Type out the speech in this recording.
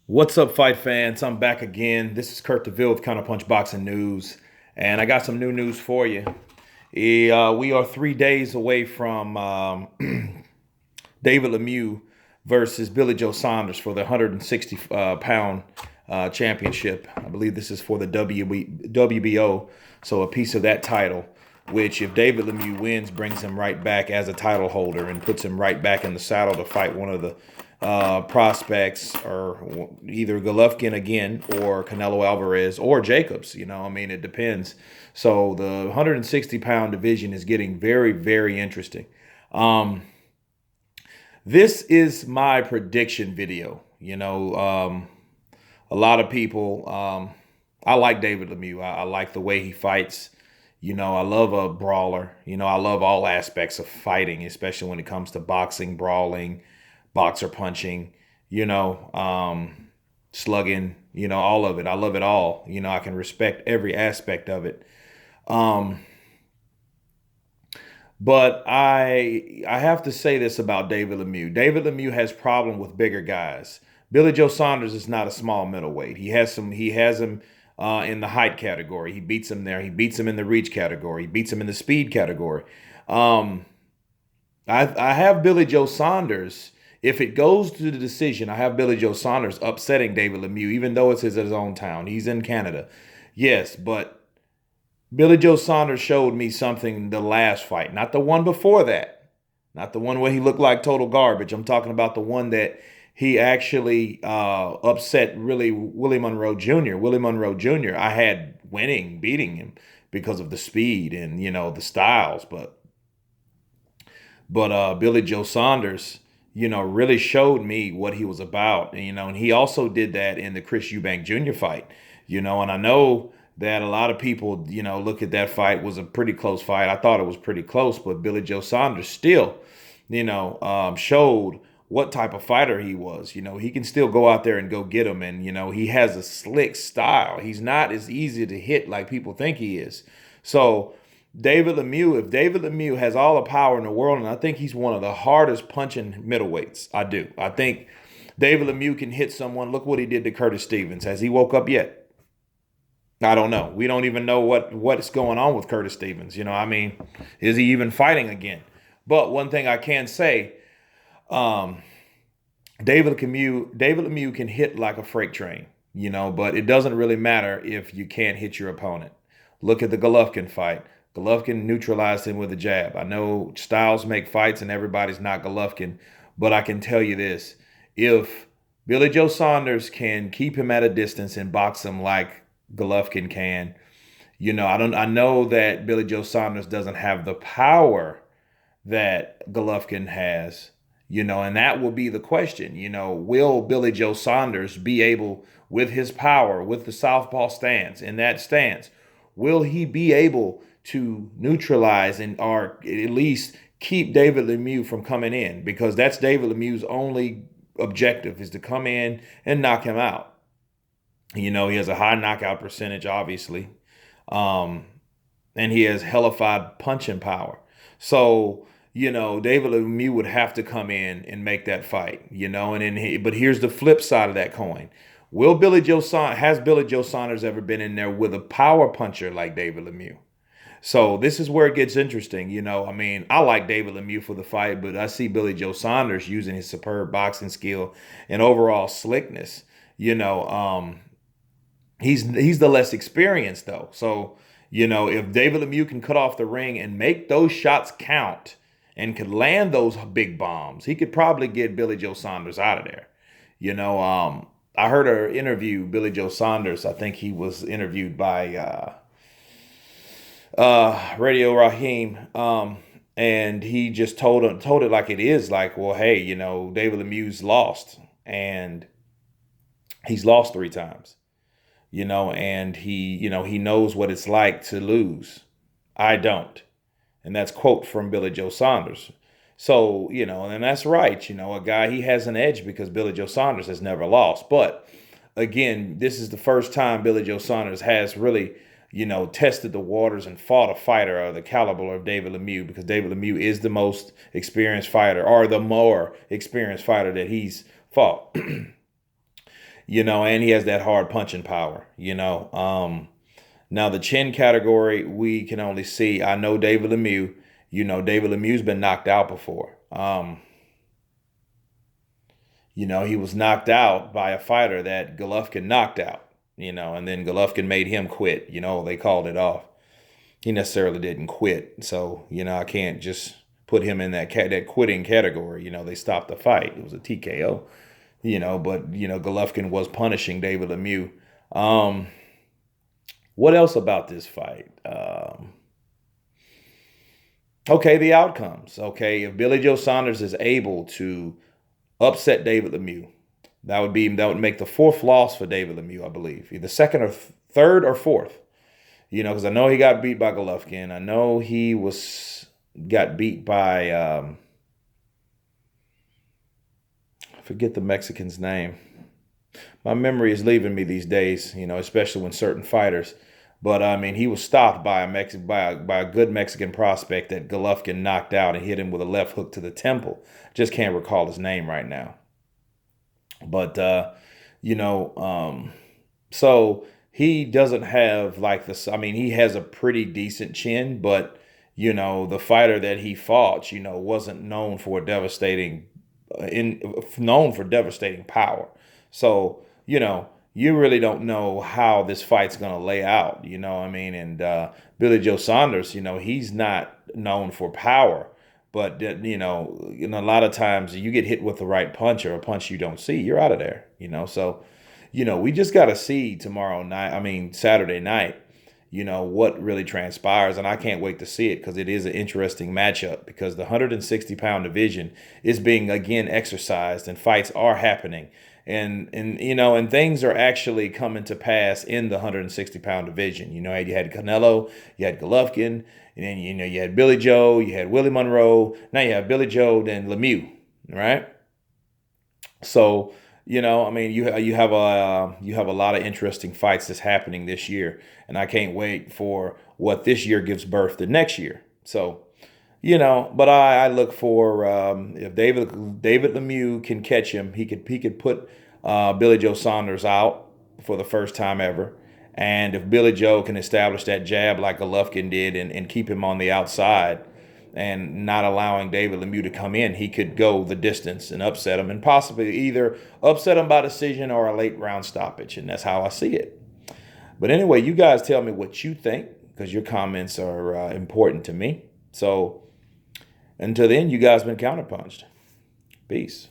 What's up, fight fans? I'm back again. This is Kurt DeVille with Counterpunch Boxing News, and I got some new news for you. We are 3 days away from David Lemieux versus Billy Joe Saunders for the 160 pound championship. I believe this is for the WBO, so a piece of that title, which if David Lemieux wins, brings him right back as a title holder and puts him right back in the saddle to fight one of the prospects, or either Golovkin again, or Canelo Alvarez, or Jacobs. It depends. So the 160 pound division is getting very, very interesting. This is my prediction video. A lot of people, I like David Lemieux. I like the way he fights. I love a brawler. I love all aspects of fighting, especially when it comes to boxing, brawling, boxer punching, slugging, all of it. I love it all. I can respect every aspect of it. Um, but I have to say this about David Lemieux. David Lemieux has problem with bigger guys. Billy Joe Saunders is not a small middleweight. He has him in the height category. He beats him there. He beats him in the reach category. He beats him in the speed category. Um, I have Billy Joe Saunders. If it goes to the decision, I have Billy Joe Saunders upsetting David Lemieux, even though it's his own town. He's in Canada. Yes, but Billy Joe Saunders showed me something the last fight, not the one before that, not the one where he looked like total garbage. I'm talking about the one that he actually upset really Willie Monroe Jr. Willie Monroe Jr. I had winning, beating him because of the speed and the styles, but Billy Joe Saunders, really showed me what he was about. And he also did that in the Chris Eubank Jr. fight, and I know that a lot of people, look at that fight was a pretty close fight. I thought it was pretty close, but Billy Joe Saunders still, showed what type of fighter he was. He can still go out there and go get him. And, he has a slick style. He's not as easy to hit like people think he is. So, if David Lemieux has all the power in the world, and I think he's one of the hardest punching middleweights, I do. I think David Lemieux can hit someone. Look what he did to Curtis Stevens. Has he woke up yet? I don't know. We don't even know what's going on with Curtis Stevens. Is he even fighting again? But one thing I can say, um, David Lemieux can hit like a freight train, but it doesn't really matter if you can't hit your opponent. Look at the Golovkin fight. Golovkin neutralized him with a jab. I know styles make fights and everybody's not Golovkin, but I can tell you this. If Billy Joe Saunders can keep him at a distance and box him like Golovkin can, I know that Billy Joe Saunders doesn't have the power that Golovkin has, and that will be the question. Will Billy Joe Saunders be able, with his power, with the southpaw stance, in that stance, will he be able to neutralize and or at least keep David Lemieux from coming in? Because that's David Lemieux's only objective, is to come in and knock him out. He has a high knockout percentage, obviously. Um, and he has hellified punching power. So, David Lemieux would have to come in and make that fight, but here's the flip side of that coin. Has Billy Joe Saunders ever been in there with a power puncher like David Lemieux? So this is where it gets interesting. I like David Lemieux for the fight, but I see Billy Joe Saunders using his superb boxing skill and overall slickness. He's the less experienced though. So, if David Lemieux can cut off the ring and make those shots count and could land those big bombs, he could probably get Billy Joe Saunders out of there. I heard an interview, Billy Joe Saunders, I think he was interviewed by Radio Raheem, and he just told it like it is, like, well, hey, David Lemieux's lost, and he's lost 3 times. And he knows what it's like to lose. I don't. And that's quote from Billy Joe Saunders. So, and that's right. A guy, he has an edge because Billy Joe Saunders has never lost. But again, this is the first time Billy Joe Saunders has really, tested the waters and fought a fighter of the caliber of David Lemieux, because David Lemieux is the most experienced fighter, or the more experienced fighter that he's fought. and he has that hard punching power, Now the chin category, we can only see. I know David Lemieux. David Lemieux's been knocked out before. He was knocked out by a fighter that Golovkin knocked out. And then Golovkin made him quit. They called it off. He necessarily didn't quit, so I can't just put him in that quitting category. They stopped the fight. It was a TKO. But Golovkin was punishing David Lemieux. What else about this fight? Okay, the outcomes. Okay, if Billy Joe Saunders is able to upset David Lemieux, that would make the fourth loss for David Lemieux, I believe, either second or third or fourth. Because I know he got beat by Golovkin. I know he got beat by I forget the Mexican's name. My memory is leaving me these days, especially when certain fighters. But I mean, he was stopped by a good Mexican prospect that Golovkin knocked out and hit him with a left hook to the temple. Just can't recall his name right now. But so he doesn't have like this. I mean, he has a pretty decent chin, but the fighter that he fought, wasn't known for known for devastating power. So, you really don't know how this fight's going to lay out, what I mean? And Billy Joe Saunders, he's not known for power, but, a lot of times you get hit with the right punch or a punch you don't see, you're out of there, So, we just got to see Saturday night, what really transpires. And I can't wait to see it because it is an interesting matchup because the 160-pound division is being again exercised and fights are happening. And things are actually coming to pass in the 160-pound division. You had Canelo, you had Golovkin, and then you had Billy Joe, you had Willie Monroe. Now you have Billy Joe, then Lemieux, right? So you have a lot of interesting fights that's happening this year, and I can't wait for what this year gives birth to next year. So but I look for if David Lemieux can catch him, he could put Billy Joe Saunders out for the first time ever. And if Billy Joe can establish that jab like Golovkin did and keep him on the outside and not allowing David Lemieux to come in, he could go the distance and upset him and possibly either upset him by decision or a late round stoppage. And that's how I see it. But anyway, you guys tell me what you think because your comments are important to me. So until then, you guys been counterpunched. Peace.